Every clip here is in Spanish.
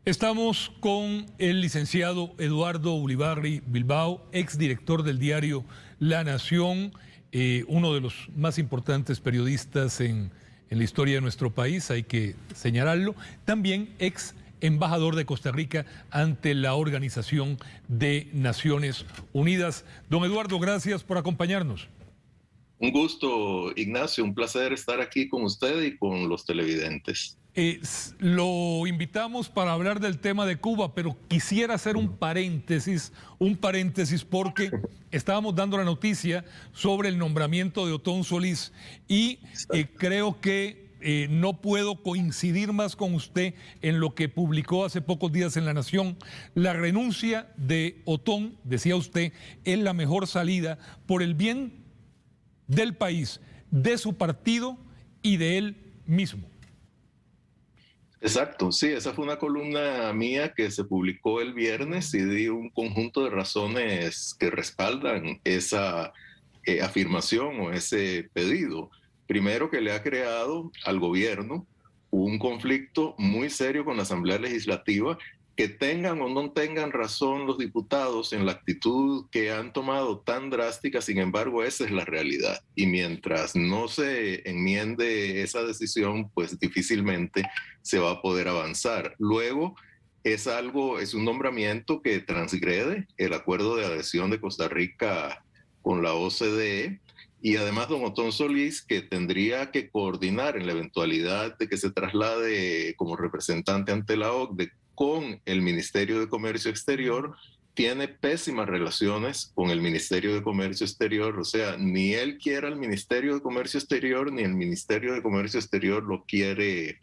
Estamos con el licenciado Eduardo Ulibarri Bilbao, exdirector del diario La Nación, uno de los más importantes periodistas en la historia de nuestro país, hay que señalarlo. También ex embajador de Costa Rica ante la Organización de Naciones Unidas. Don Eduardo, gracias por acompañarnos. Un gusto, Ignacio, un placer estar aquí con usted y con los televidentes. Lo invitamos para hablar del tema de Cuba, pero quisiera hacer un paréntesis porque estábamos dando la noticia sobre el nombramiento de Otón Solís y creo que no puedo coincidir más con usted en lo que publicó hace pocos días en La Nación. La renuncia de Otón, decía usted, es la mejor salida por el bien del país, de su partido y de él mismo. Exacto, sí, esa fue una columna mía que se publicó el viernes y di un conjunto de razones que respaldan esa afirmación o ese pedido. Primero, que le ha creado al gobierno un conflicto muy serio con la Asamblea Legislativa, que tengan o no tengan razón los diputados en la actitud que han tomado tan drástica. Sin embargo, esa es la realidad. Y mientras no se enmiende esa decisión, pues difícilmente se va a poder avanzar. Luego, es un nombramiento que transgrede el acuerdo de adhesión de Costa Rica con la OCDE. Y además, don Otón Solís, que tendría que coordinar en la eventualidad de que se traslade como representante ante la OCDE con el Ministerio de Comercio Exterior, tiene pésimas relaciones con el Ministerio de Comercio Exterior. O sea, ni él quiere al Ministerio de Comercio Exterior, ni el Ministerio de Comercio Exterior lo quiere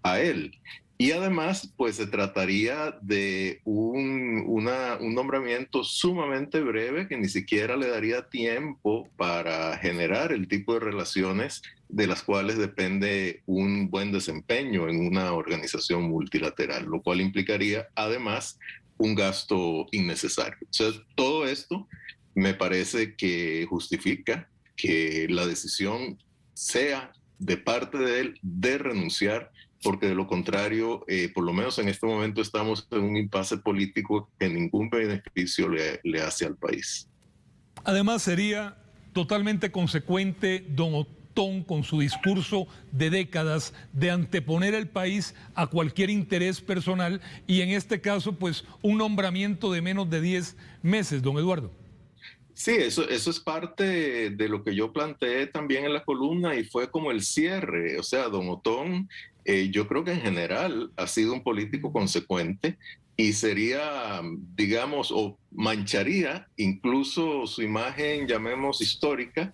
a él. Y además, pues se trataría de un nombramiento sumamente breve que ni siquiera le daría tiempo para generar el tipo de relaciones de las cuales depende un buen desempeño en una organización multilateral, lo cual implicaría además un gasto innecesario. Entonces, todo esto me parece que justifica que la decisión sea de parte de él de renunciar, porque de lo contrario, por lo menos en este momento estamos en un impasse político que ningún beneficio le hace al país. Además, sería totalmente consecuente don Otón con su discurso de décadas de anteponer el país a cualquier interés personal y en este caso, pues, un nombramiento de menos de 10 meses, don Eduardo. Sí, eso es parte de lo que yo planteé también en la columna y fue como el cierre. O sea, don Otón, yo creo que en general ha sido un político consecuente y sería, digamos, o mancharía incluso su imagen, llamemos histórica,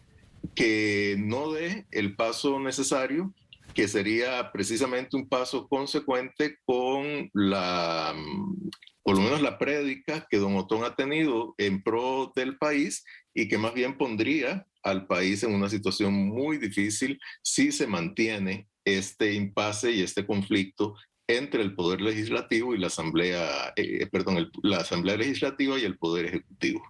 que no dé el paso necesario, que sería precisamente un paso consecuente con por lo menos la prédica que don Otón ha tenido en pro del país y que más bien pondría al país en una situación muy difícil si se mantiene este impasse y este conflicto entre el Poder Legislativo y la Asamblea, la Asamblea Legislativa y el Poder Ejecutivo.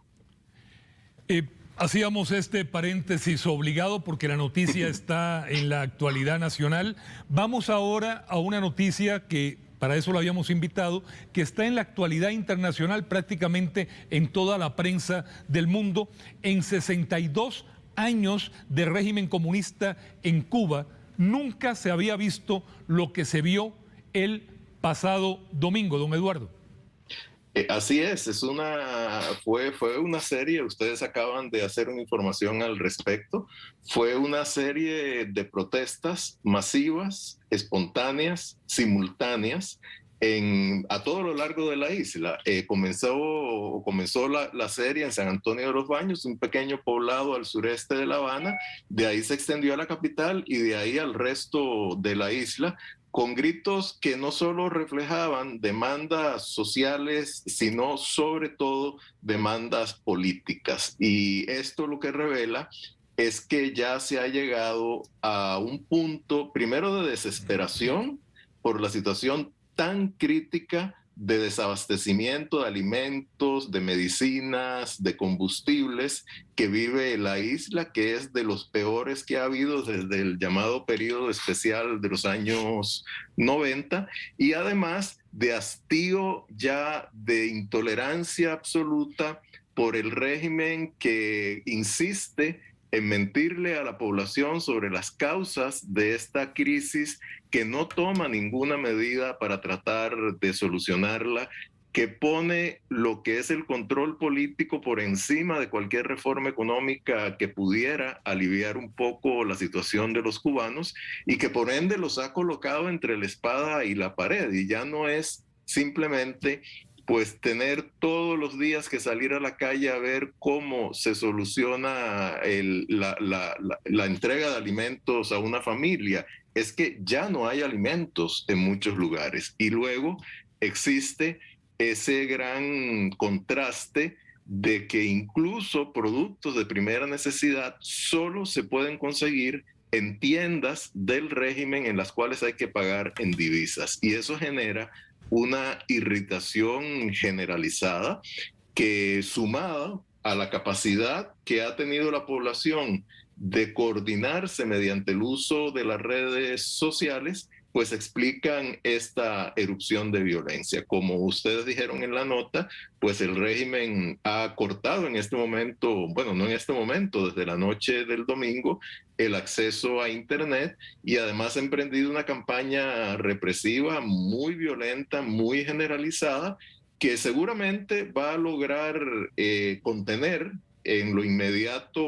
Hacíamos este paréntesis obligado porque la noticia está en la actualidad nacional. Vamos ahora a una noticia que para eso lo habíamos invitado, que está en la actualidad internacional prácticamente en toda la prensa del mundo. En 62 años de régimen comunista en Cuba, nunca se había visto lo que se vio el pasado domingo, don Eduardo. Así es, fue una serie, ustedes acaban de hacer una información al respecto, fue una serie de protestas masivas, espontáneas, simultáneas, a todo lo largo de la isla. Comenzó la serie en San Antonio de los Baños, un pequeño poblado al sureste de La Habana, de ahí se extendió a la capital y de ahí al resto de la isla, con gritos que no solo reflejaban demandas sociales, sino sobre todo demandas políticas. Y esto lo que revela es que ya se ha llegado a un punto, primero, de desesperación por la situación tan crítica de desabastecimiento de alimentos, de medicinas, de combustibles que vive la isla, que es de los peores que ha habido desde el llamado periodo especial de los años 90, y además de hastío ya de intolerancia absoluta por el régimen que insiste en mentirle a la población sobre las causas de esta crisis, que no toma ninguna medida para tratar de solucionarla, que pone lo que es el control político por encima de cualquier reforma económica que pudiera aliviar un poco la situación de los cubanos, y que por ende los ha colocado entre la espada y la pared, y ya no es simplemente pues tener todos los días que salir a la calle a ver cómo se soluciona la entrega de alimentos a una familia. Es que ya no hay alimentos en muchos lugares, y luego existe ese gran contraste de que incluso productos de primera necesidad solo se pueden conseguir en tiendas del régimen en las cuales hay que pagar en divisas, y eso genera una irritación generalizada que, sumada a la capacidad que ha tenido la población de coordinarse mediante el uso de las redes sociales, pues explican esta erupción de violencia. Como ustedes dijeron en la nota, pues el régimen ha cortado en este momento, bueno, no en este momento, desde la noche del domingo, el acceso a Internet, y además ha emprendido una campaña represiva muy violenta, muy generalizada, que seguramente va a lograr contener en lo inmediato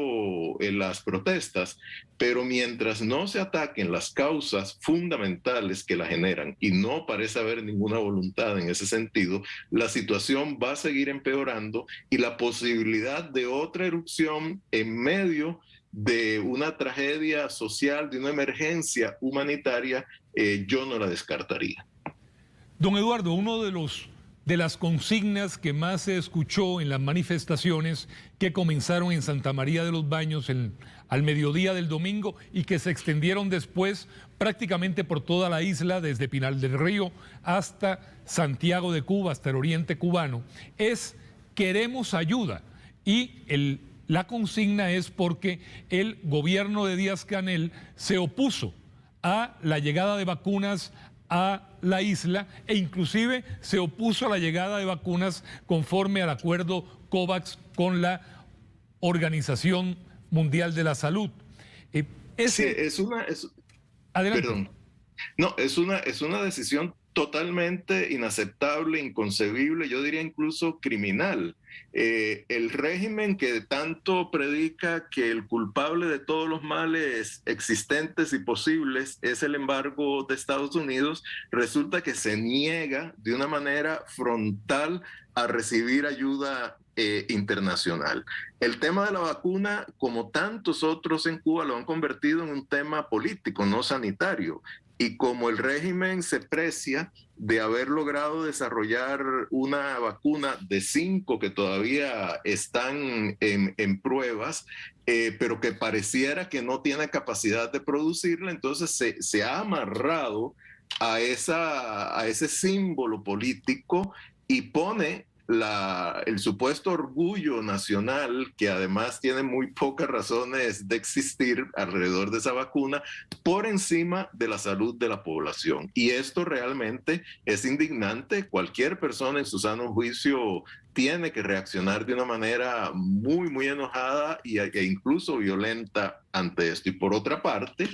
en las protestas, pero mientras no se ataquen las causas fundamentales que la generan, y no parece haber ninguna voluntad en ese sentido, la situación va a seguir empeorando, y la posibilidad de otra erupción en medio de una tragedia social, de una emergencia humanitaria, yo no la descartaría. Don Eduardo, de las consignas que más se escuchó en las manifestaciones que comenzaron en Santa María de los Baños al mediodía del domingo y que se extendieron después prácticamente por toda la isla, desde Pinal del Río hasta Santiago de Cuba, hasta el oriente cubano, es queremos ayuda. Y la consigna es porque el gobierno de Díaz-Canel se opuso a la llegada de vacunas a la isla, e inclusive se opuso a la llegada de vacunas conforme al acuerdo COVAX con la Organización Mundial de la Salud. Sí, Adelante. perdón. No, es una decisión totalmente inaceptable, inconcebible, yo diría incluso criminal. El régimen que tanto predica que el culpable de todos los males existentes y posibles es el embargo de Estados Unidos, resulta que se niega de una manera frontal a recibir ayuda internacional. El tema de la vacuna, como tantos otros en Cuba, lo han convertido en un tema político, no sanitario. Y como el régimen se precia de haber logrado desarrollar una vacuna de 5 que todavía están en pruebas, pero que pareciera que no tiene capacidad de producirla, entonces se ha amarrado a ese símbolo político, y pone el supuesto orgullo nacional, que además tiene muy pocas razones de existir alrededor de esa vacuna, por encima de la salud de la población. Y esto realmente es indignante. Cualquier persona en su sano juicio tiene que reaccionar de una manera muy, muy enojada e incluso violenta ante esto. Y por otra parte,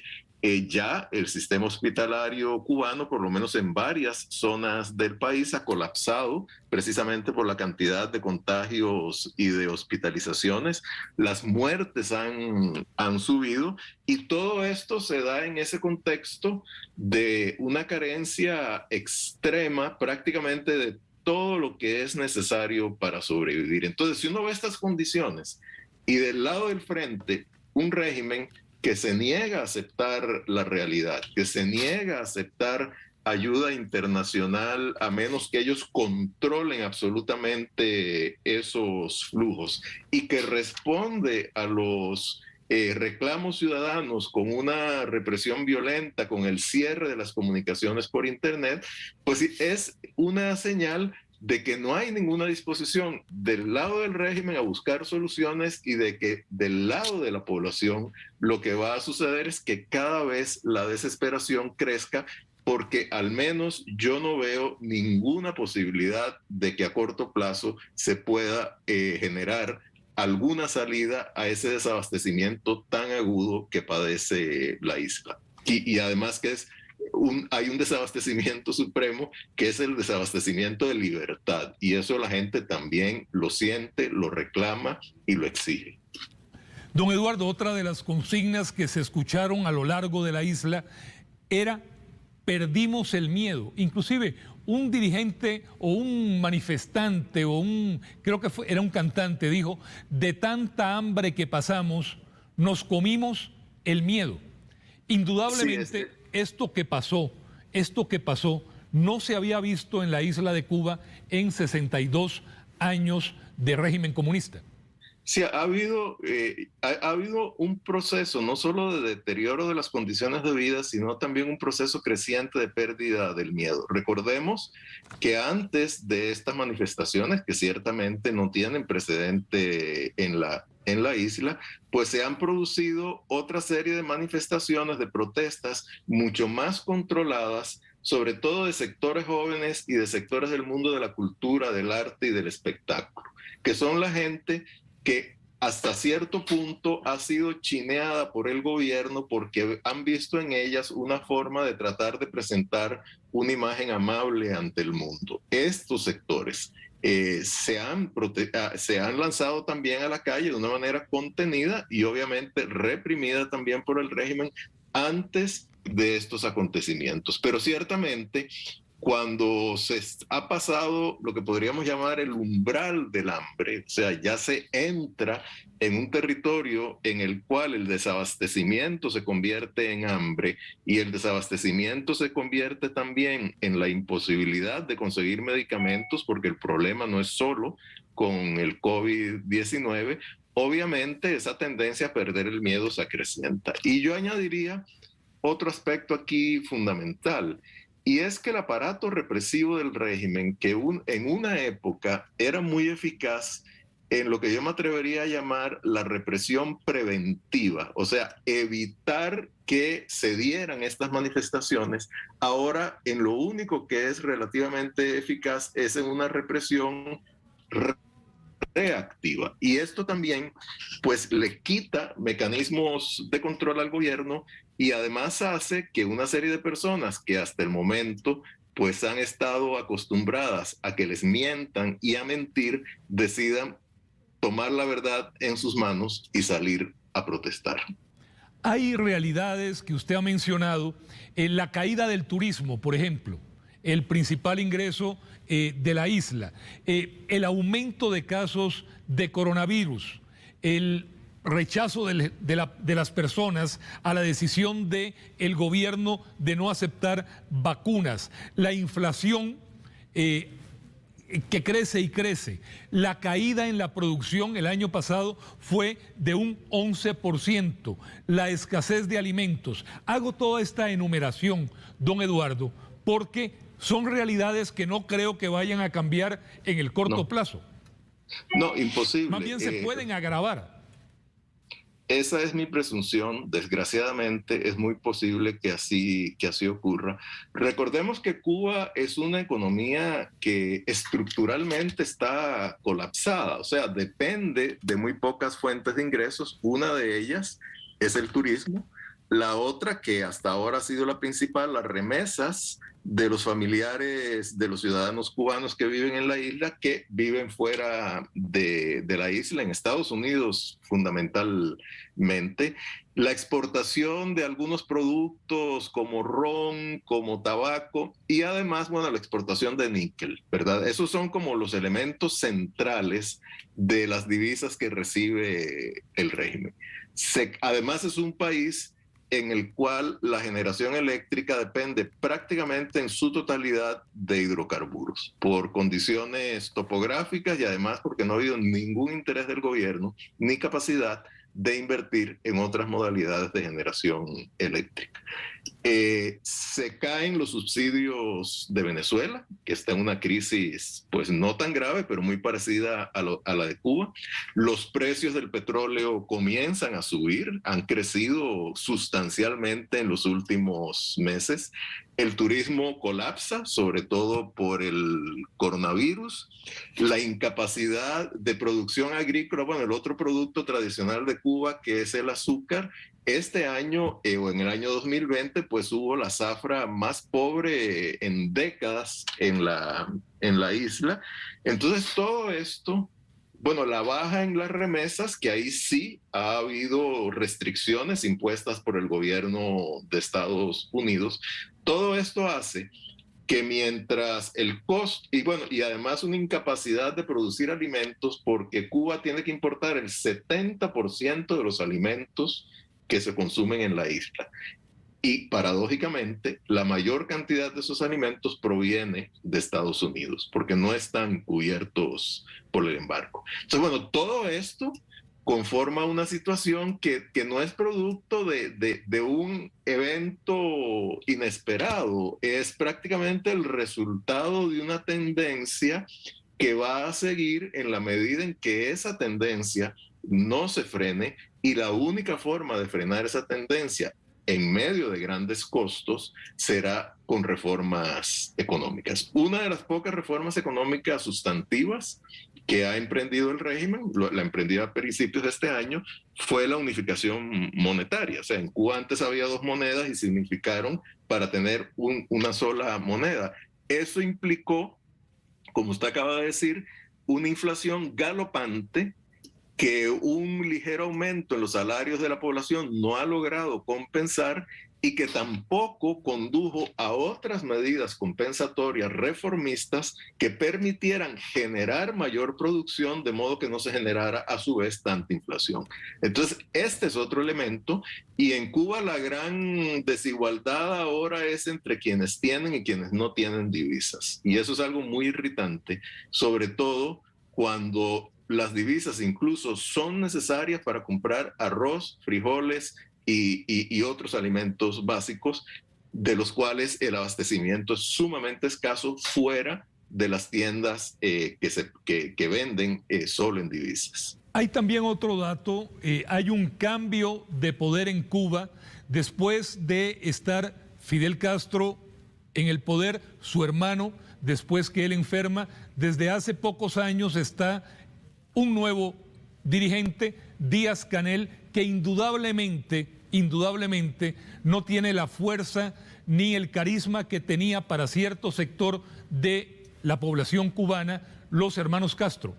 ya el sistema hospitalario cubano, por lo menos en varias zonas del país, ha colapsado precisamente por la cantidad de contagios y de hospitalizaciones. Las muertes han subido, y todo esto se da en ese contexto de una carencia extrema prácticamente de todo lo que es necesario para sobrevivir. Entonces, si uno ve estas condiciones y del lado del frente un régimen que se niega a aceptar la realidad, que se niega a aceptar ayuda internacional a menos que ellos controlen absolutamente esos flujos, y que responde a los reclamos ciudadanos con una represión violenta, con el cierre de las comunicaciones por Internet, pues es una señal de que no hay ninguna disposición del lado del régimen a buscar soluciones y de que del lado de la población lo que va a suceder es que cada vez la desesperación crezca, porque al menos yo no veo ninguna posibilidad de que a corto plazo se pueda generar alguna salida a ese desabastecimiento tan agudo que padece la isla. Y además que hay un desabastecimiento supremo que es el desabastecimiento de libertad, y eso la gente también lo siente, lo reclama y lo exige. Don Eduardo, otra de las consignas que se escucharon a lo largo de la isla era: perdimos el miedo. Inclusive un dirigente o un manifestante o creo que era un cantante, dijo: de tanta hambre que pasamos, nos comimos el miedo. Indudablemente, sí, esto que pasó, no se había visto en la isla de Cuba en 62 años de régimen comunista. Sí, ha habido un proceso no solo de deterioro de las condiciones de vida, sino también un proceso creciente de pérdida del miedo. Recordemos que antes de estas manifestaciones, que ciertamente no tienen precedente en la isla, pues se han producido otra serie de manifestaciones, de protestas mucho más controladas, sobre todo de sectores jóvenes y de sectores del mundo de la cultura, del arte y del espectáculo, que son la gente que hasta cierto punto ha sido chineada por el gobierno porque han visto en ellas una forma de tratar de presentar una imagen amable ante el mundo. Estos sectores se han lanzado también a la calle de una manera contenida y obviamente reprimida también por el régimen antes de estos acontecimientos. Pero ciertamente, cuando se ha pasado lo que podríamos llamar el umbral del hambre, o sea, ya se entra en un territorio en el cual el desabastecimiento se convierte en hambre y el desabastecimiento se convierte también en la imposibilidad de conseguir medicamentos, porque el problema no es solo con el COVID-19, obviamente esa tendencia a perder el miedo se acrecienta. Y yo añadiría otro aspecto aquí fundamental, y es que el aparato represivo del régimen, que en una época era muy eficaz en lo que yo me atrevería a llamar la represión preventiva, o sea, evitar que se dieran estas manifestaciones, ahora en lo único que es relativamente eficaz es en una represión reactiva. Y esto también, pues, le quita mecanismos de control al gobierno y además hace que una serie de personas que hasta el momento pues han estado acostumbradas a que les mientan y a mentir, decidan tomar la verdad en sus manos y salir a protestar. Hay realidades que usted ha mencionado, en la caída del turismo, por ejemplo, el principal ingreso de la isla, el aumento de casos de coronavirus, el rechazo de las personas a la decisión del gobierno de no aceptar vacunas, la inflación que crece y crece. La caída en la producción el año pasado fue de un 11%, la escasez de alimentos. Hago toda esta enumeración, don Eduardo, porque son realidades que no creo que vayan a cambiar en el corto plazo. No, imposible. Más bien se pueden agravar. Esa es mi presunción. Desgraciadamente es muy posible que así ocurra. Recordemos que Cuba es una economía que estructuralmente está colapsada, o sea, depende de muy pocas fuentes de ingresos. Una de ellas es el turismo. La otra, que hasta ahora ha sido la principal, las remesas de los familiares de los ciudadanos cubanos que viven en la isla, que viven fuera de la isla, en Estados Unidos fundamentalmente. La exportación de algunos productos como ron, como tabaco, y además, bueno, la exportación de níquel, ¿verdad? Esos son como los elementos centrales de las divisas que recibe el régimen. Además, es un país en el cual la generación eléctrica depende prácticamente en su totalidad de hidrocarburos, por condiciones topográficas y además porque no ha habido ningún interés del gobierno ni capacidad de invertir en otras modalidades de generación eléctrica. Se caen los subsidios de Venezuela, que está en una crisis pues no tan grave, pero muy parecida a la de Cuba. Los precios del petróleo comienzan a subir, han crecido sustancialmente en los últimos meses. El turismo colapsa, sobre todo por el coronavirus. La incapacidad de producción agrícola, bueno, el otro producto tradicional de Cuba, que es el azúcar, este año o en el año 2020, pues hubo la zafra más pobre en décadas en la isla. Entonces todo esto, bueno, la baja en las remesas, que ahí sí ha habido restricciones impuestas por el gobierno de Estados Unidos, todo esto hace que mientras el costo, y bueno, y además una incapacidad de producir alimentos, porque Cuba tiene que importar el 70% de los alimentos que se consumen en la isla. Y paradójicamente, la mayor cantidad de esos alimentos proviene de Estados Unidos, porque no están cubiertos por el embargo. Entonces, bueno, todo esto conforma una situación que no es producto de un evento inesperado, es prácticamente el resultado de una tendencia que va a seguir en la medida en que esa tendencia no se frene, y la única forma de frenar esa tendencia en medio de grandes costos será con reformas económicas. Una de las pocas reformas económicas sustantivas que ha emprendido el régimen, la emprendida a principios de este año, fue la unificación monetaria. O sea, en Cuba antes había dos monedas y se unificaron para tener una sola moneda. Eso implicó, como usted acaba de decir, una inflación galopante que un ligero aumento en los salarios de la población no ha logrado compensar, y que tampoco condujo a otras medidas compensatorias reformistas que permitieran generar mayor producción, de modo que no se generara a su vez tanta inflación. Entonces, este es otro elemento, y en Cuba la gran desigualdad ahora es entre quienes tienen y quienes no tienen divisas, y eso es algo muy irritante, sobre todo cuando las divisas incluso son necesarias para comprar arroz, frijoles y otros alimentos básicos, de los cuales el abastecimiento es sumamente escaso fuera de las tiendas que venden solo en divisas. Hay también otro dato, hay un cambio de poder en Cuba después de estar Fidel Castro en el poder, su hermano, después que él enferma. Desde hace pocos años está un nuevo dirigente, Díaz-Canel, que indudablemente no tiene la fuerza ni el carisma que tenía para cierto sector de la población cubana los hermanos Castro.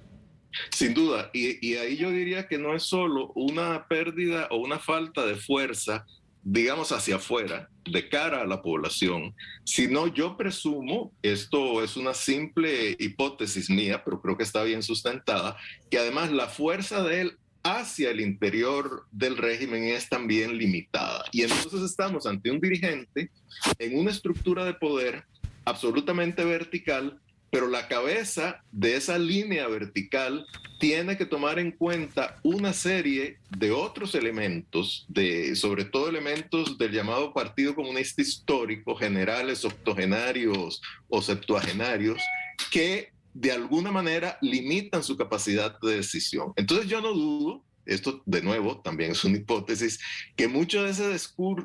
Sin duda, y ahí yo diría que no es solo una pérdida o una falta de fuerza, digamos, hacia afuera, de cara a la población, sino yo presumo, esto es una simple hipótesis mía, pero creo que está bien sustentada, que además la fuerza de él hacia el interior del régimen es también limitada. Y entonces estamos ante un dirigente en una estructura de poder absolutamente vertical, pero la cabeza de esa línea vertical tiene que tomar en cuenta una serie de otros elementos, sobre todo elementos del llamado Partido Comunista Histórico, generales octogenarios o septuagenarios, que de alguna manera limitan su capacidad de decisión. Entonces yo no dudo, esto de nuevo también es una hipótesis, que mucho de ese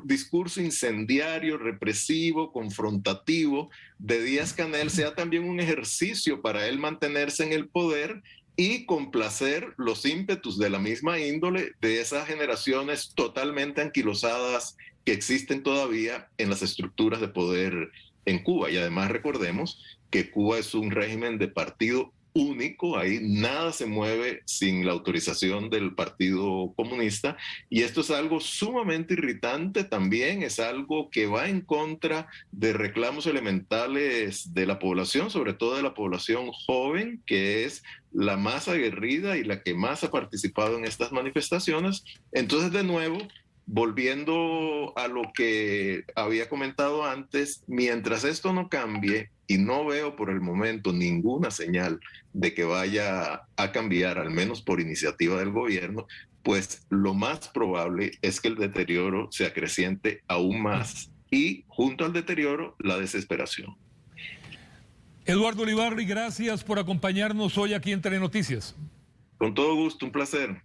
discurso incendiario, represivo, confrontativo de Díaz-Canel sea también un ejercicio para él mantenerse en el poder y complacer los ímpetus de la misma índole de esas generaciones totalmente anquilosadas que existen todavía en las estructuras de poder en Cuba. Y además recordemos que Cuba es un régimen de partido único, ahí nada se mueve sin la autorización del Partido Comunista, y esto es algo sumamente irritante también, es algo que va en contra de reclamos elementales de la población, sobre todo de la población joven, que es la más aguerrida y la que más ha participado en estas manifestaciones. Entonces, de nuevo, volviendo a lo que había comentado antes, mientras esto no cambie, y no veo por el momento ninguna señal de que vaya a cambiar, al menos por iniciativa del gobierno, pues lo más probable es que el deterioro se acreciente aún más y junto al deterioro la desesperación. Eduardo Ulibarri, gracias por acompañarnos hoy aquí en Telenoticias. Con todo gusto, un placer.